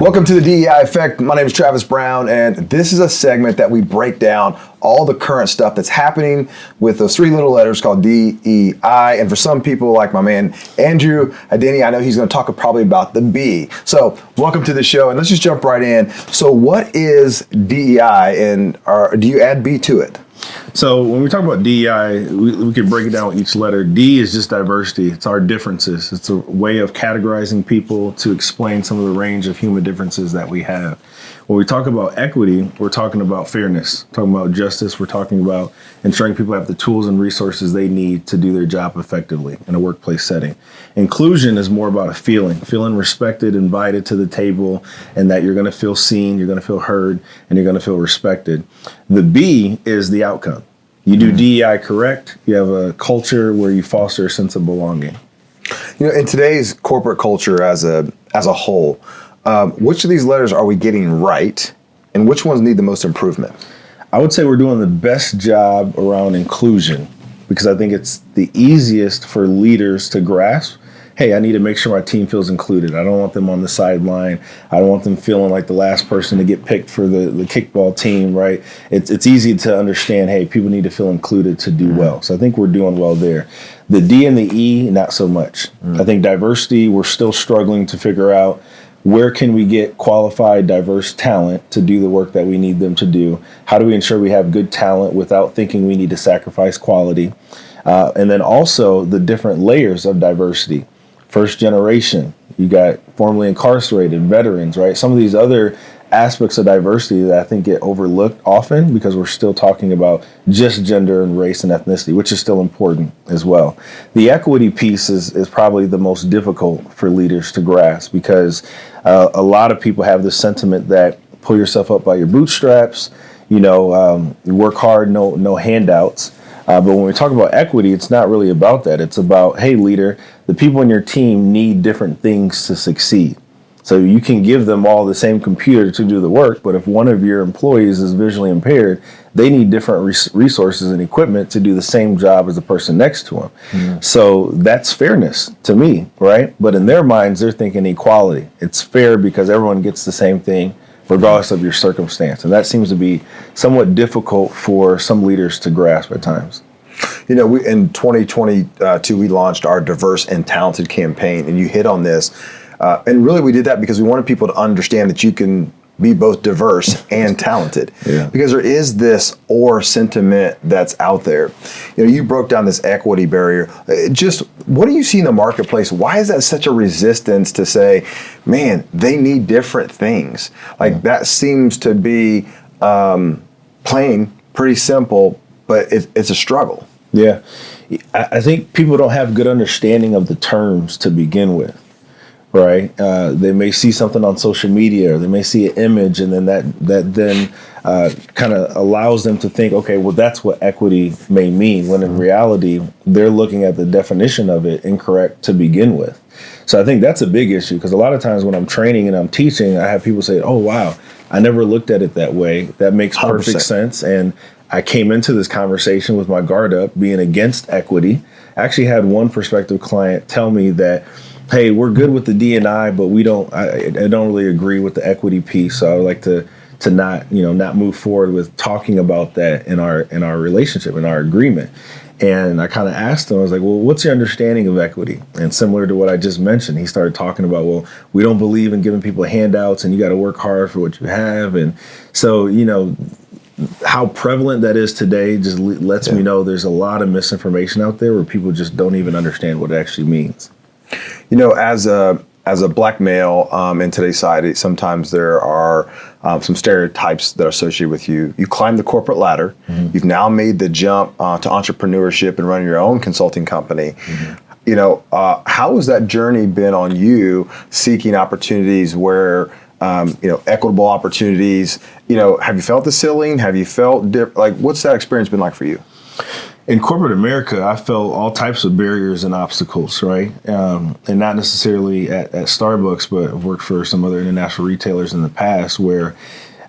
Welcome to the DEI Effect. My name is Travis Brown, and this is a segment that we break down all the current stuff that's happening with those three little letters called DEI. And for some people, like my man Andrew Adeniyi, I know he's going to talk probably about the B. So welcome to the show, and let's just jump right in. So what is DEI, and do you add B to it? So when we talk about DEI, we can break it down with each letter. D is just diversity. It's our differences. It's a way of categorizing people to explain some of the range of human differences that we have. When we talk about equity, we're talking about fairness, talking about justice. We're talking about ensuring people have the tools and resources they need to do their job effectively in a workplace setting. Inclusion is more about a feeling respected, invited to the table, and that you're going to feel seen, you're going to feel heard, and you're going to feel respected. The B is the outcome. You do DEI correct, you have a culture where you foster a sense of belonging. You know, in today's corporate culture as a whole, which of these letters are we getting right, and which ones need the most improvement? I would say we're doing the best job around inclusion because I think it's the easiest for leaders to grasp. Hey, I need to make sure my team feels included. I don't want them on the sideline. I don't want them feeling like the last person to get picked for the kickball team, right? It's easy to understand, hey, people need to feel included to do well. So I think we're doing well there. The D and the E, not so much. I think diversity, we're still struggling to figure out where can we get qualified, diverse talent to do the work that we need them to do? How do we ensure we have good talent without thinking we need to sacrifice quality? And then also the different layers of diversity. First generation, you got formerly incarcerated, veterans, right? Some of these other aspects of diversity that I think get overlooked often because we're still talking about just gender and race and ethnicity, which is still important as well. The equity piece is probably the most difficult for leaders to grasp because a lot of people have this sentiment that pull yourself up by your bootstraps, you work hard, no handouts. But when we talk about equity, it's not really about that. It's about, hey, leader, the people in your team need different things to succeed. So you can give them all the same computer to do the work, but if one of your employees is visually impaired, they need different resources and equipment to do the same job as the person next to them. So that's fairness to me, right? But in their minds, they're thinking equality. It's fair because everyone gets the same thing regardless of your circumstance. And that seems to be somewhat difficult for some leaders to grasp at times. You know, in 2022, we launched our Diverse and Talented campaign, and you hit on this. And really, we did that because we wanted people to understand that you can be both diverse and talented. Because there is this or sentiment that's out there. You know, you broke down this equity barrier. Just what do you see in the marketplace? Why is that such a resistance to say, man, they need different things? Like that seems to be plain, pretty simple, but it's a struggle. Yeah, I think people don't have good understanding of the terms to begin with. Right, they may see something on social media, or they may see an image, and then that kind of allows them to think, okay, well, that's what equity may mean. When in reality, they're looking at the definition of it incorrect to begin with. So I think that's a big issue because a lot of times when I'm training and I'm teaching, I have people say, "Oh, wow, I never looked at it that way. That makes perfect 100%. Sense." And I came into this conversation with my guard up, being against equity. I actually had one prospective client tell me that, hey, we're good with the D&I, but I don't really agree with the equity piece. So I would like to not move forward with talking about that in our relationship, in our agreement. And I kind of asked him, I was like, well, what's your understanding of equity? And similar to what I just mentioned, he started talking about, well, we don't believe in giving people handouts and you got to work hard for what you have. And so, how prevalent that is today just lets me know there's a lot of misinformation out there where people just don't even understand what it actually means. You know, as a black male in today's society, sometimes there are some stereotypes that are associated with you. You climbed the corporate ladder. You've now made the jump to entrepreneurship and running your own consulting company. You know, how has that journey been on you seeking opportunities where, equitable opportunities? You know, have you felt the ceiling? Have you felt what's that experience been like for you? In corporate America, I felt all types of barriers and obstacles, right? And not necessarily at Starbucks, but I've worked for some other international retailers in the past where,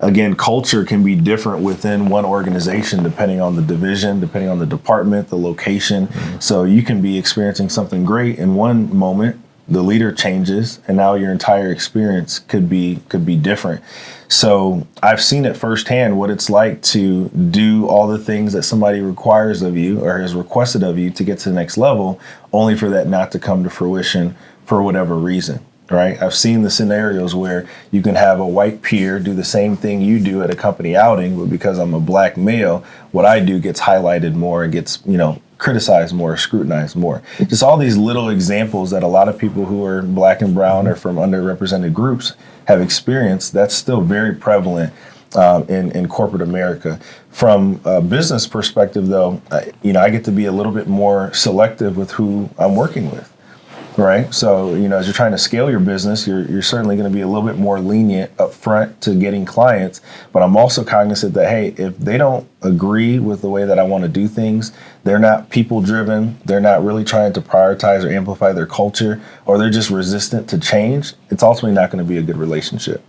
again, culture can be different within one organization depending on the division, depending on the department, the location. So you can be experiencing something great in one moment, the leader changes, and now your entire experience could be different. So I've seen it firsthand what it's like to do all the things that somebody requires of you or has requested of you to get to the next level, only for that not to come to fruition for whatever reason. Right? I've seen the scenarios where you can have a white peer do the same thing you do at a company outing, but because I'm a black male, what I do gets highlighted more and gets, criticized more, scrutinized more. Just all these little examples that a lot of people who are black and brown or from underrepresented groups have experienced. That's still very prevalent in corporate America. From a business perspective, though, I get to be a little bit more selective with who I'm working with. Right. So, as you're trying to scale your business, you're certainly going to be a little bit more lenient up front to getting clients. But I'm also cognizant that, hey, if they don't agree with the way that I want to do things, they're not people driven, they're not really trying to prioritize or amplify their culture, or they're just resistant to change, it's ultimately not going to be a good relationship.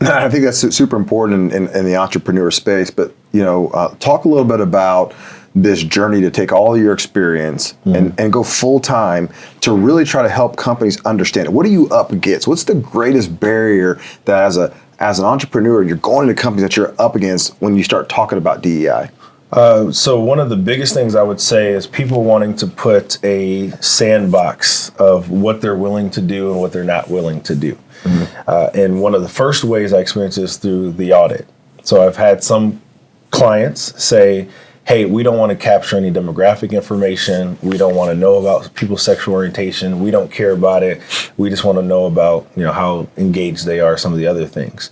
I think that's super important in the entrepreneur space. But, talk a little bit about this journey to take all your experience and go full time to really try to help companies understand it. What are you up against? What's the greatest barrier that as an entrepreneur you're going into companies that you're up against when you start talking about DEI? So one of the biggest things I would say is people wanting to put a sandbox of what they're willing to do and what they're not willing to do. And one of the first ways I experienced this through the audit. So I've had some clients say, hey, we don't want to capture any demographic information. We don't want to know about people's sexual orientation. We don't care about it. We just want to know about, how engaged they are, some of the other things.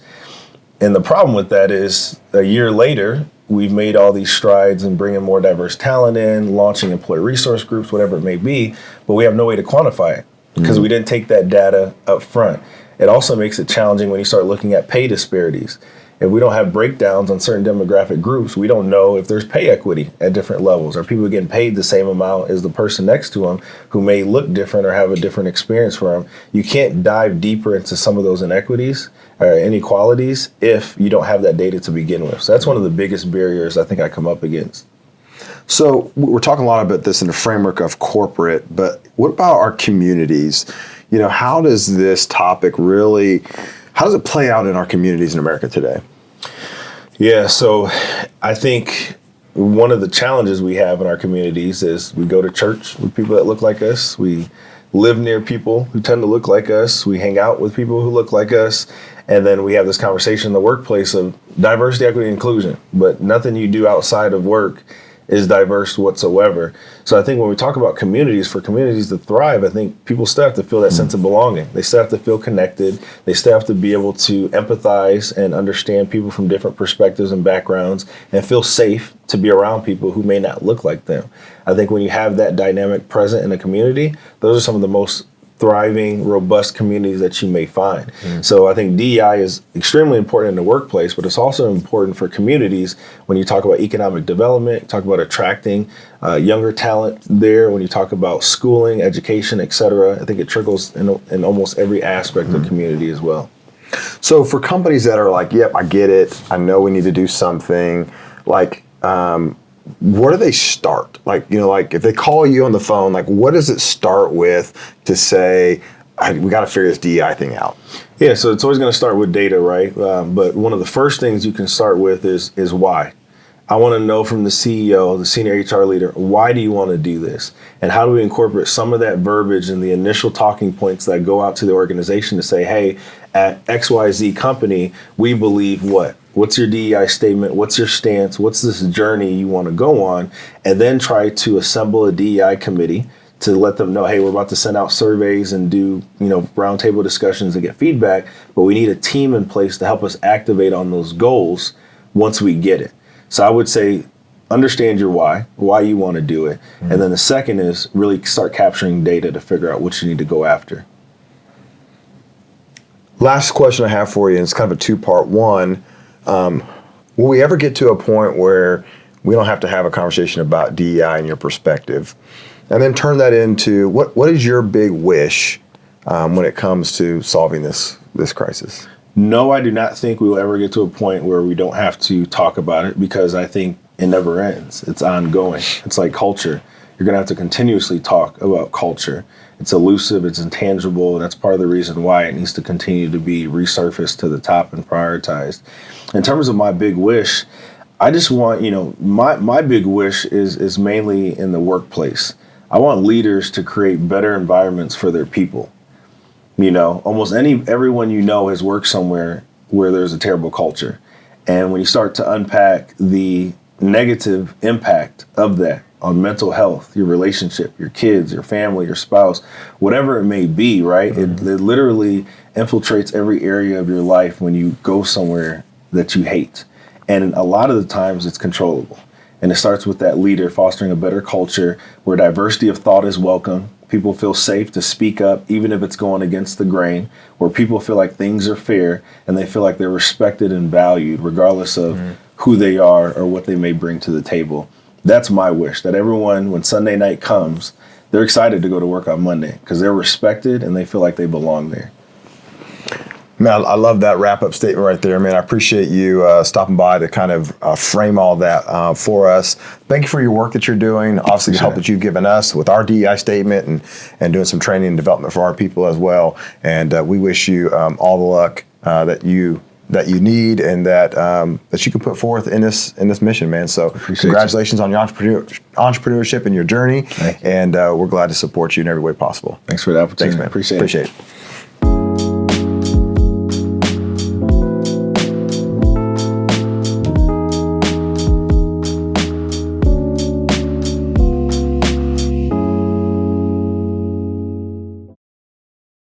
And the problem with that is a year later, we've made all these strides in bringing more diverse talent in, launching employee resource groups, whatever it may be, but we have no way to quantify it because we didn't take that data up front. It also makes it challenging when you start looking at pay disparities. If we don't have breakdowns on certain demographic groups, we don't know if there's pay equity at different levels. Are people getting paid the same amount as the person next to them who may look different or have a different experience for them? You can't dive deeper into some of those inequities or inequalities if you don't have that data to begin with. So that's one of the biggest barriers I think I come up against. So we're talking a lot about this in the framework of corporate, but what about our communities? How does this topic how does it play out in our communities in America today? Yeah, so I think one of the challenges we have in our communities is we go to church with people that look like us. We live near people who tend to look like us. We hang out with people who look like us. And then we have this conversation in the workplace of diversity, equity, and inclusion. But nothing you do outside of work is diverse whatsoever. So I think when we talk about communities, for communities to thrive, I think people still have to feel that sense of belonging. They still have to feel connected. They still have to be able to empathize and understand people from different perspectives and backgrounds and feel safe to be around people who may not look like them. I think when you have that dynamic present in a community, those are some of the most thriving, robust communities that you may find. So I think DEI is extremely important in the workplace, but it's also important for communities when you talk about economic development, talk about attracting younger talent there, when you talk about schooling, education, et cetera. I think it trickles in almost every aspect of community as well. So for companies that are like, yep, I get it, I know we need to do something, where do they start? If they call you on the phone, what does it start with to say, we got to figure this DEI thing out? Yeah, so it's always going to start with data, right? But one of the first things you can start with is why. I want to know from the CEO, the senior HR leader, why do you want to do this? And how do we incorporate some of that verbiage in the initial talking points that go out to the organization to say, hey, at XYZ company, we believe what? What's your DEI statement? What's your stance? What's this journey you want to go on? And then try to assemble a DEI committee to let them know, hey, we're about to send out surveys and do, roundtable discussions and get feedback, but we need a team in place to help us activate on those goals once we get it. So I would say, understand your why you want to do it. And then the second is really start capturing data to figure out what you need to go after. Last question I have for you, and it's kind of a two-part. One, will we ever get to a point where we don't have to have a conversation about DEI in your perspective? And then turn that into, what is your big wish when it comes to solving this crisis? No, I do not think we will ever get to a point where we don't have to talk about it, because I think it never ends. It's ongoing. It's like culture. you're going to have to continuously talk about culture. It's elusive, it's intangible, and that's part of the reason why it needs to continue to be resurfaced to the top and prioritized. In terms of my big wish, I just want, my big wish is mainly in the workplace. I want leaders to create better environments for their people. Almost everyone has worked somewhere where there's a terrible culture. And when you start to unpack the negative impact of that on mental health, your relationship, your kids, your family, your spouse, whatever it may be, right? Mm-hmm. It literally infiltrates every area of your life when you go somewhere that you hate. And a lot of the times it's controllable. And it starts with that leader fostering a better culture where diversity of thought is welcome. People feel safe to speak up, even if it's going against the grain, where people feel like things are fair and they feel like they're respected and valued, regardless of who they are or what they may bring to the table. That's my wish, that everyone, when Sunday night comes, they're excited to go to work on Monday because they're respected and they feel like they belong there. Man, I love that wrap-up statement right there, man. I appreciate you stopping by to kind of frame all that for us. Thank you for your work that you're doing, obviously the help that you've given us with our DEI statement and doing some training and development for our people as well. And we wish you all the luck that you need and that you can put forth in this mission, man. So congratulations on your entrepreneurship and your journey. And we're glad to support you in every way possible. Thanks for the opportunity. Thanks, man. Appreciate it.